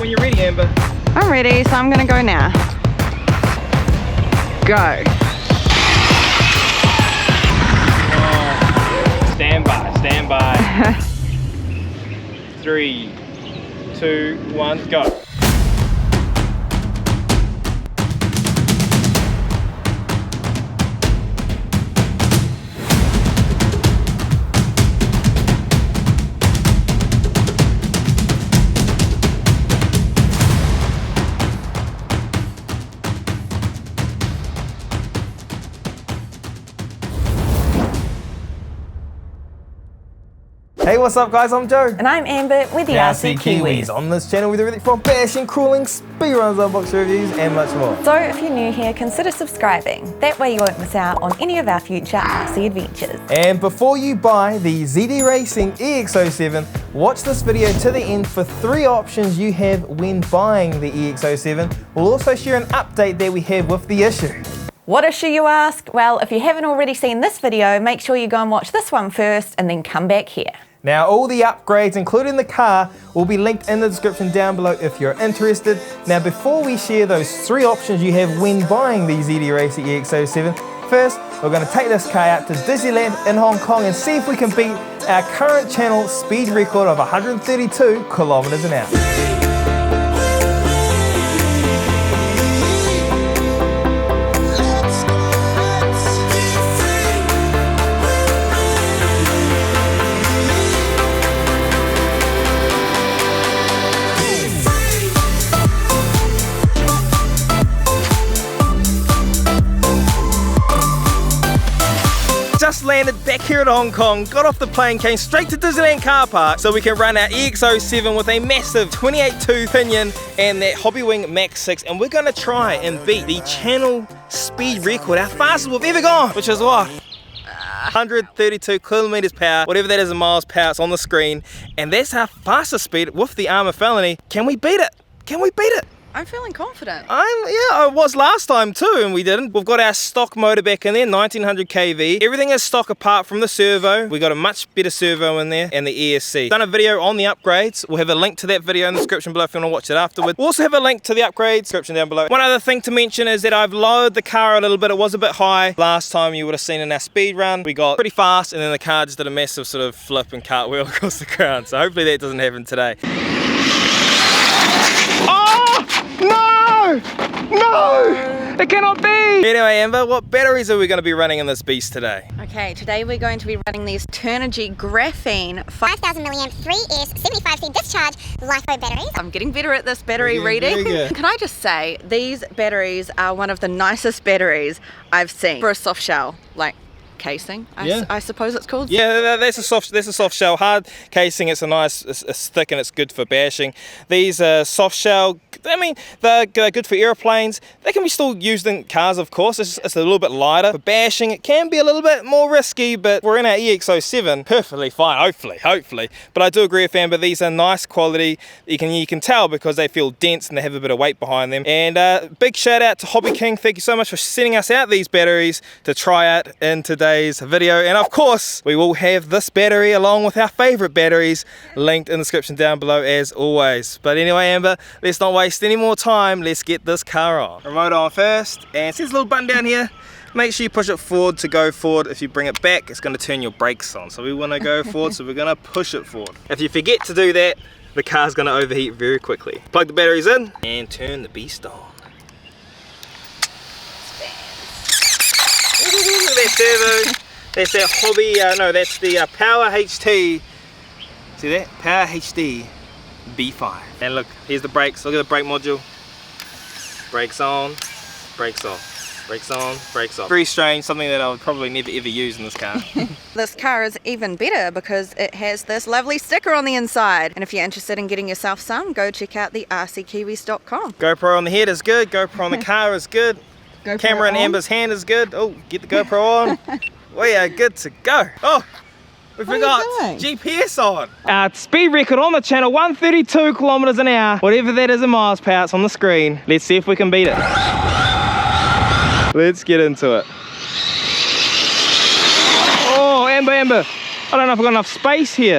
when you're ready, Amber. I'm ready, so I'm gonna go now. Go. Oh, stand by. 3, 2, 1, go. Hey, what's up guys, I'm Joe. And I'm Amber with the RC Kiwis. On this channel, we do everything from bashing, crawling, speedruns, unboxing reviews, and much more. So if you're new here, consider subscribing. That way you won't miss out on any of our future RC adventures. And before you buy the ZD Racing EX07, watch this video to the end for 3 options you have when buying the EX07. We'll also share an update that we have with the issue. What issue, you ask? Well, if you haven't already seen this video, make sure you go and watch this one first and then come back here. Now, all the upgrades, including the car, will be linked in the description down below if you're interested. Now, before we share those 3 options you have when buying the ZD Racing EX07, first, we're going to take this car out to Disneyland in Hong Kong and see if we can beat our current channel speed record of 132 kilometers an hour. Just landed back here at Hong Kong, got off the plane, came straight to Disneyland car park so we can run our EX07 with a massive 28.2 pinion and that Hobbywing Max 6, and we're gonna try and beat the channel speed record, our fastest we've ever gone, which is what? 132 kilometers per hour, whatever that is in miles per hour, it's on the screen, and that's our fastest speed with the Armour Felony. Can we beat it? Can we beat it? I'm feeling confident. Yeah, I was last time too, and we didn't. We've got our stock motor back in there, 1900 kV. Everything is stock apart from the servo. We got a much better servo in there and the ESC. Done a video on the upgrades. We'll have a link to that video in the description below if you want to watch it afterwards. We'll also have a link to the upgrades, description down below. One other thing to mention is that I've lowered the car a little bit. It was a bit high. Last time you would have seen in our speed run, we got pretty fast and then the car just did a massive sort of flip and cartwheel across the ground. So hopefully that doesn't happen today. No! It cannot be! Anyway, Amber, what batteries are we going to be running in this beast today? Okay, today we're going to be running these Turnigy Graphene 5000 milliamp 3S 75C discharge Lipo batteries. I'm getting better at this battery reading. very good. Can I just say, these batteries are one of the nicest batteries I've seen for a soft shell, like casing, I suppose it's called. Yeah, that's a soft shell. Hard casing, it's it's thick and it's good for bashing. These soft shell, I mean, they're good for airplanes. They can be still used in cars, of course. It's a little bit lighter. For bashing, it can be a little bit more risky, but we're in our EX07, perfectly fine, hopefully. But I do agree with Amber, these are nice quality. You can tell because they feel dense and they have a bit of weight behind them. And big shout out to Hobby King. Thank you so much for sending us out these batteries to try out in today's video. And of course, we will have this battery along with our favorite batteries linked in the description down below as always. But anyway, Amber, let's not waste any more time. Let's get this car on. Remote on first, and see this little button down here. Make sure you push it forward to go forward. If you bring it back, it's going to turn your brakes on. So we want to go forward, so we're going to push it forward. If you forget to do that, the car's going to overheat very quickly. Plug the batteries in and turn the beast on. Look at that servo. That's that Hobby, no, that's the Power HT. See that? Power HD B5. And look, here's the brakes. Look at the brake module. Brakes on, brakes off. Brakes on, brakes off. Very strange, something that I would probably never ever use in this car. This car is even better because it has this lovely sticker on the inside. And if you're interested in getting yourself some, go check out the rckiwis.com. GoPro on the head is good. GoPro on the car is good. GoPro Camera in on. Amber's hand is good. Oh, get the GoPro on. We are good to go. Oh, we forgot GPS on. Our speed record on the channel, 132 kilometers an hour. Whatever that is in miles per hour, it's on the screen. Let's see if we can beat it. Let's get into it. Oh, Amber. I don't know if I've got enough space here.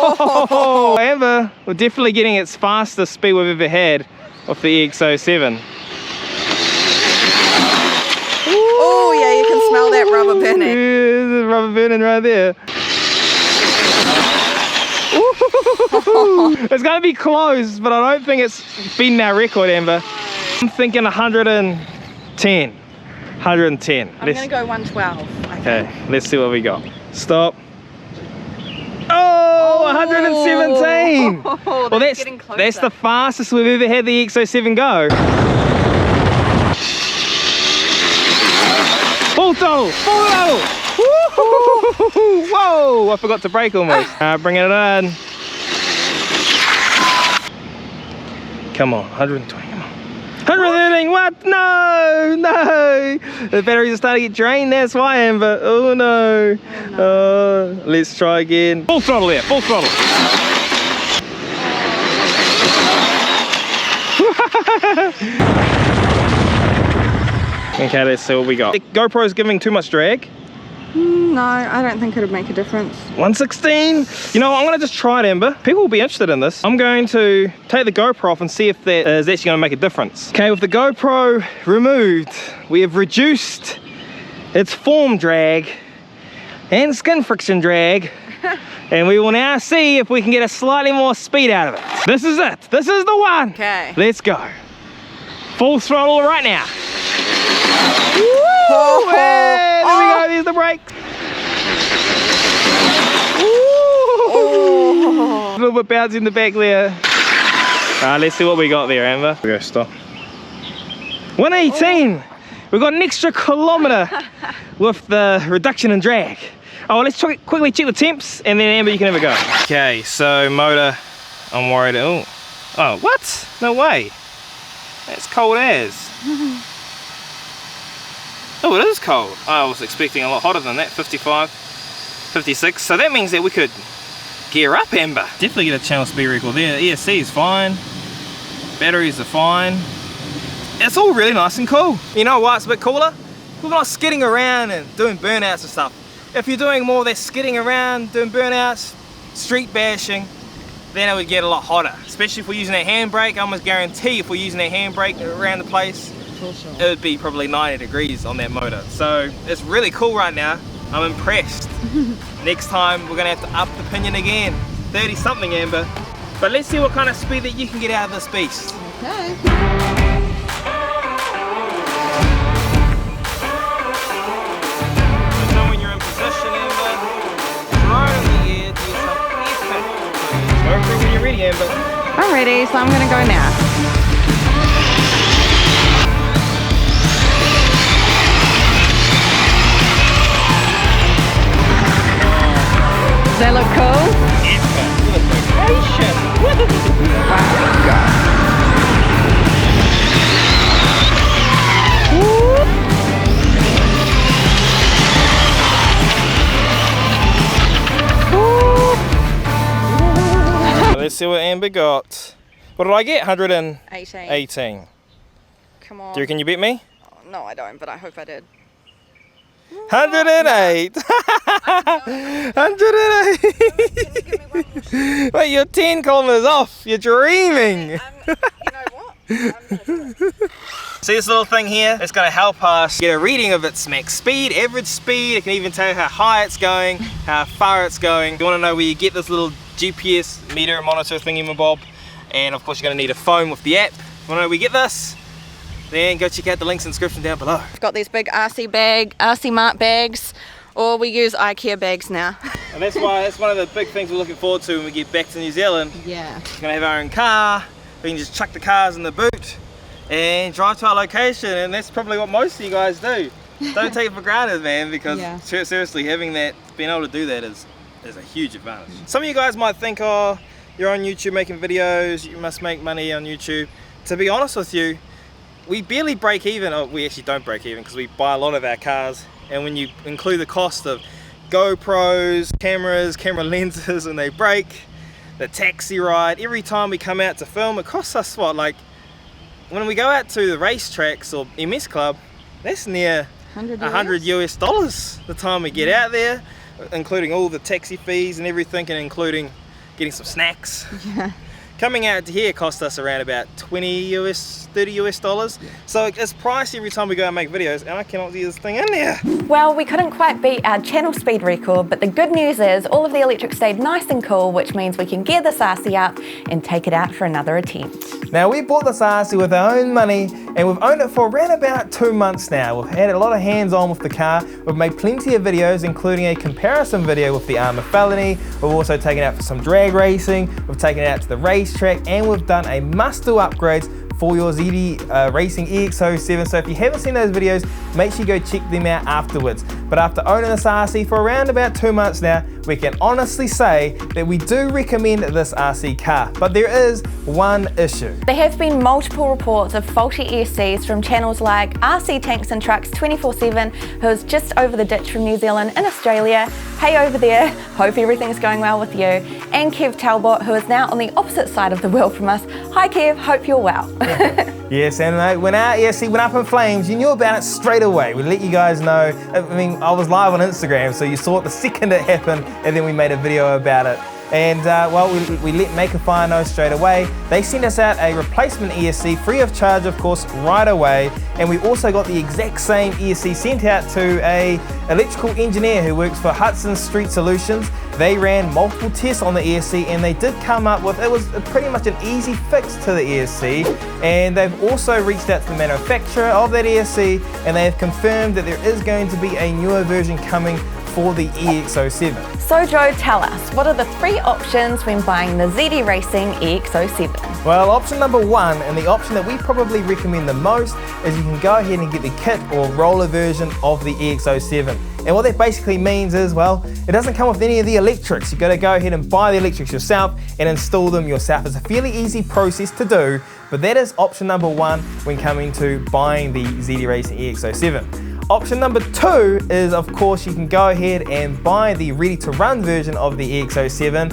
Oh, Amber, we're definitely getting its fastest speed we've ever had off the EX07. Oh yeah, you can smell that rubber burning. Yeah, there's rubber burning right there. It's going to be close, but I don't think it's beaten our record, Amber. I'm thinking 110. 110. I'm going to go 112. Okay, let's see what we got. Stop. Oh, 117. Oh, Well, getting closer. that's the fastest we've ever had the EX07 go. Full throttle, full throttle. Whoa, I forgot to brake almost. Bring it in. Come on, 120, come on. 113, what? No, no. The batteries are starting to get drained, that's why, Amber. Oh no. Let's try again. Full throttle there, full throttle. Okay, let's see what we got. The GoPro's giving too much drag. No, I don't think it'd make a difference. 116. You know, I'm going to just try it, Amber. People will be interested in this. I'm going to take the GoPro off and see if that is actually going to make a difference. Okay, with the GoPro removed, we have reduced its form drag and skin friction drag. And we will now see if we can get a slightly more speed out of it. This is it. This is the one. Okay. Let's go. Full throttle right now. Oh, There we go, there's the brake. Oh. A little bit bouncy in the back there. Let's see what we got there, Amber. We go, stop. 118. We've got an extra kilometre with the reduction in drag. Oh, let's quickly check the temps and then Amber, you can have a go. Okay, so motor, I'm worried. Oh, what? No way. That's cold as. Oh, it is cold. I was expecting a lot hotter than that, 55, 56. So that means that we could gear up, Amber. Definitely get a channel speed record there. ESC is fine. Batteries are fine. It's all really nice and cool. You know why it's a bit cooler? We're not skidding around and doing burnouts and stuff. If you're doing more of that skidding around, doing burnouts, street bashing, then it would get a lot hotter. Especially if we're using that handbrake. I almost guarantee if we're using that handbrake around the place, it would be probably 90 degrees on that motor. So it's really cool right now. I'm impressed. Next time we're gonna have to up the pinion again. 30 something, Amber. But let's see what kind of speed that you can get out of this beast. Okay. So when you're in position, Amber, throw in the air, do some epic. Go through when you're ready, Amber. I'm ready, so I'm gonna go now. Does that look cool? Let's see what Amber got. What did I get? 118. 18. Come on. Do you reckon you beat me? Oh, no, I don't, but I hope I did. 108. 108. Wait, you're 10 kilometers off. You're dreaming. You know what? I'm gonna do it. See this little thing here? It's going to help us get a reading of its max speed, average speed. It can even tell you how high it's going, how far it's going. You want to know where you get this little GPS meter monitor thingy-mabob. And of course you're going to need a phone with the app. You want to know where we get this? Then go check out the links in the description down below. I've got these big RC Mart bags, or we use Alkire bags now. And that's one of the big things we're looking forward to when we get back to New Zealand. Yeah. We're going to have our own car. We can just chuck the cars in the boot and drive to our location, and that's probably what most of you guys do. Don't take it for granted, man, because seriously, having that, being able to do that is a huge advantage. Some of you guys might think, oh, you're on YouTube making videos, you must make money on YouTube. To be honest with you, we barely break even. Oh, we actually don't break even because we buy a lot of our cars, and when you include the cost of GoPros, cameras, camera lenses when they break, the taxi ride, every time we come out to film, it costs us what, like when we go out to the racetracks or MS Club, that's near 100 US dollars the time we get out there, including all the taxi fees and everything, and including getting some snacks. Yeah. Coming out to here cost us around about $30 US. So it's pricey every time we go and make videos, and I cannot see this thing in there. Well, we couldn't quite beat our channel speed record, but the good news is all of the electric stayed nice and cool, which means we can gear this RC up and take it out for another attempt. Now, we bought this RC with our own money, and we've owned it for around about 2 months now. We've had a lot of hands-on with the car. We've made plenty of videos, including a comparison video with the Armour Felony. We've also taken it out for some drag racing. We've taken it out to the racetrack, and we've done a must-do upgrades for your ZD Racing EX07. So if you haven't seen those videos, make sure you go check them out afterwards. But after owning this RC for around about 2 months now, we can honestly say that we do recommend this RC car. But there is one issue. There have been multiple reports of faulty ESCs from channels like RC Tanks and Trucks 24/7, who is just over the ditch from New Zealand in Australia. Hey over there, hope everything's going well with you. And Kev Talbot, who is now on the opposite side of the world from us. Hi Kev, hope you're well. Yes, and when our ESC went up in flames, you knew about it straight away. We let you guys know. I mean, I was live on Instagram, so you saw it the second it happened, and then we made a video about it. And well, we let Maker Fire know straight away. They sent us out a replacement ESC free of charge, of course, right away. And we also got the exact same ESC sent out to a electrical engineer who works for Hudson Street Solutions. They ran multiple tests on the ESC, and they did come up with, it was pretty much an easy fix to the ESC. And they've also reached out to the manufacturer of that ESC, and they have confirmed that there is going to be a newer version coming for the EX07. So Joe, tell us, what are the 3 options when buying the ZD Racing EX07? Well, option number 1, and the option that we probably recommend the most, is you can go ahead and get the kit or roller version of the EX07. And what that basically means is, well, it doesn't come with any of the electrics. You've got to go ahead and buy the electrics yourself and install them yourself. It's a fairly easy process to do, but that is option number 1 when coming to buying the ZD Racing EX07. Option number 2 is, of course, you can go ahead and buy the ready-to-run version of the EX07,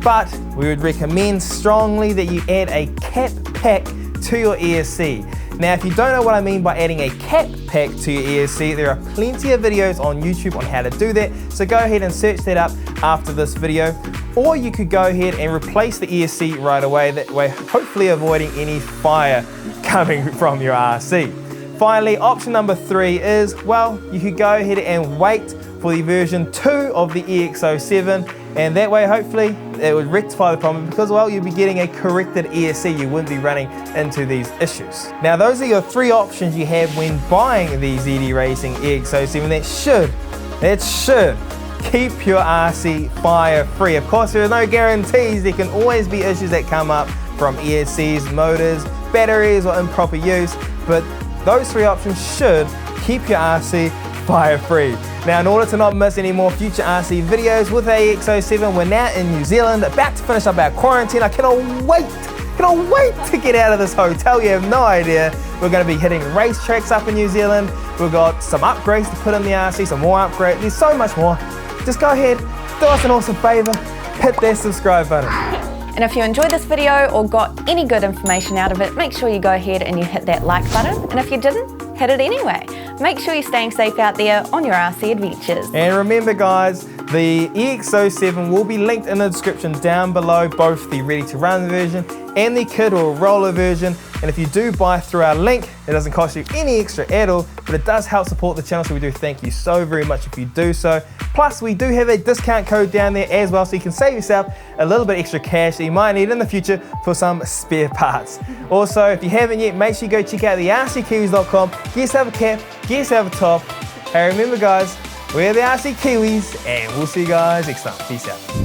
but we would recommend strongly that you add a cap pack to your ESC. Now, if you don't know what I mean by adding a cap pack to your ESC, there are plenty of videos on YouTube on how to do that, so go ahead and search that up after this video. Or you could go ahead and replace the ESC right away, that way hopefully avoiding any fire coming from your RC. Finally, option number 3 is, well, you could go ahead and wait for the version 2 of the EX07, and that way hopefully it would rectify the problem, because, well, you'll be getting a corrected ESC. You wouldn't be running into these issues. Now, those are your 3 options you have when buying the ZD Racing EX07 that should keep your RC fire free. Of course, there are no guarantees. There can always be issues that come up from ESCs, motors, batteries, or improper use, but those 3 options should keep your RC fire free. Now, in order to not miss any more future RC videos with EX07, we're now in New Zealand, about to finish up our quarantine. I cannot wait to get out of this hotel. You have no idea. We're going to be hitting racetracks up in New Zealand. We've got some upgrades to put in the RC, some more upgrades. There's so much more. Just go ahead, do us an awesome favor, hit that subscribe button. And if you enjoyed this video or got any good information out of it, make sure you go ahead and you hit that like button. And if you didn't, hit it anyway. Make sure you're staying safe out there on your RC adventures. And remember, guys, the EX07 will be linked in the description down below, both the ready-to-run version and the kit or roller version. And if you do buy through our link, it doesn't cost you any extra at all, but it does help support the channel, so we do thank you so very much if you do so. Plus, we do have a discount code down there as well, so you can save yourself a little bit extra cash that you might need in the future for some spare parts. Also, if you haven't yet, make sure you go check out the rckiwis.com, get yourself a cap, get yourself a top. Hey, remember, guys, we're the RC Kiwis, and we'll see you guys next time. Peace out.